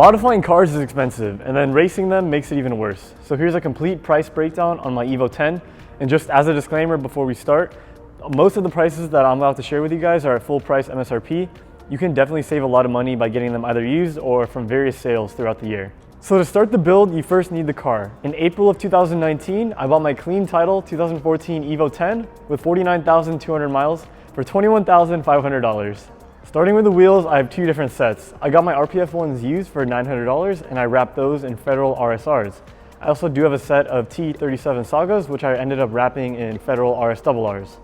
Modifying cars is expensive, and then racing them makes it even worse. So here's a complete price breakdown on my Evo 10. And just as a disclaimer before we start, most of the prices that I'm about to share with you guys are at full price MSRP. You can definitely save a lot of money by getting them either used or from various sales throughout the year. So to start the build, you first need the car. In April of 2019, I bought my clean title 2014 Evo 10 with 49,200 miles for $21,500. Starting with the wheels, I have two different sets. I got my RPF ones used for $900 and I wrapped those in Federal RSRs. I also do have a set of T37 Sagas, which I ended up wrapping in Federal RSRs.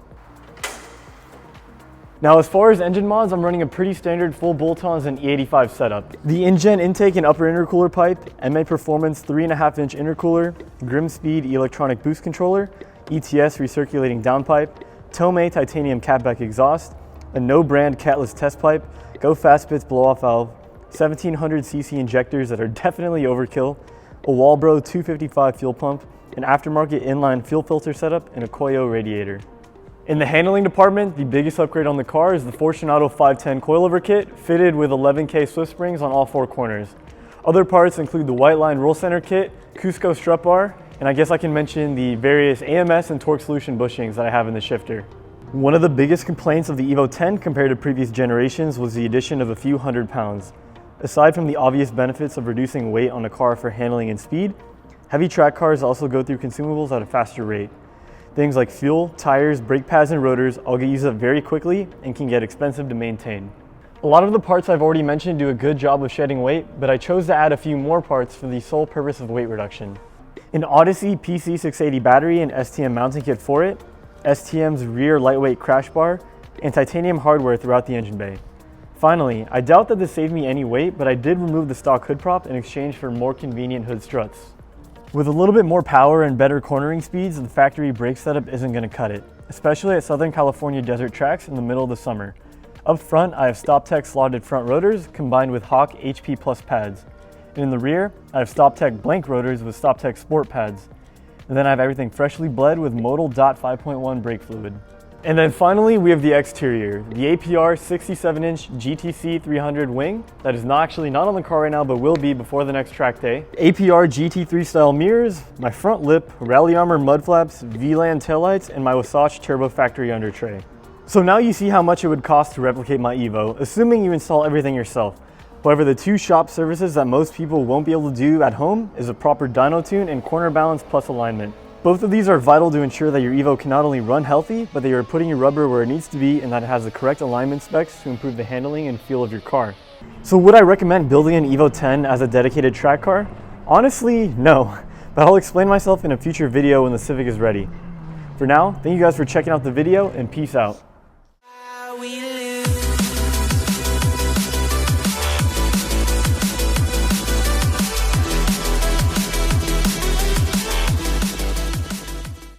Now, as far as engine mods, I'm running a pretty standard full bolt-ons and E85 setup. The InGen intake and upper intercooler pipe, MA Performance 3.5-inch intercooler, Grim Speed electronic boost controller, ETS recirculating downpipe, Tomei titanium catback exhaust, a no-brand catless test pipe, Go Fast Bits blow-off valve, 1700cc injectors that are definitely overkill, a Walbro 255 fuel pump, an aftermarket inline fuel filter setup, and a Koyo radiator. In the handling department, the biggest upgrade on the car is the Fortunato 510 coilover kit, fitted with 11K Swift springs on all four corners. Other parts include the White Line roll center kit, Cusco strut bar, and I guess I can mention the various AMS and torque solution bushings that I have in the shifter. One of the biggest complaints of the Evo 10 compared to previous generations was the addition of a few hundred pounds. Aside from the obvious benefits of reducing weight on a car for handling and speed, heavy track cars also go through consumables at a faster rate. Things like fuel, tires, brake pads, and rotors all get used up very quickly and can get expensive to maintain. A lot of the parts I've already mentioned do a good job of shedding weight, but I chose to add a few more parts for the sole purpose of weight reduction. An Odyssey PC680 battery and STM mounting kit for it, STM's rear lightweight crash bar, and titanium hardware throughout the engine bay. Finally, I doubt that this saved me any weight, but I did remove the stock hood prop in exchange for more convenient hood struts. With a little bit more power and better cornering speeds, the factory brake setup isn't going to cut it, especially at Southern California desert tracks in the middle of the summer. Up front, I have StopTech slotted front rotors combined with Hawk HP Plus pads. And in the rear, I have StopTech blank rotors with StopTech Sport pads. And then I have everything freshly bled with Modal DOT 5.1 brake fluid. And then finally, we have the exterior, the APR 67-inch GTC 300 wing that is not on the car right now, but will be before the next track day. APR GT3 style mirrors, my front lip, Rally Armor mud flaps, VLAN taillights, and my Wasatch Turbo factory under tray. So now you see how much it would cost to replicate my Evo, assuming you install everything yourself. However, the two shop services that most people won't be able to do at home is a proper dyno tune and corner balance plus alignment. Both of these are vital to ensure that your Evo can not only run healthy, but that you're putting your rubber where it needs to be and that it has the correct alignment specs to improve the handling and feel of your car. So would I recommend building an Evo 10 as a dedicated track car? Honestly, no, but I'll explain myself in a future video when the Civic is ready. For now, thank you guys for checking out the video and peace out.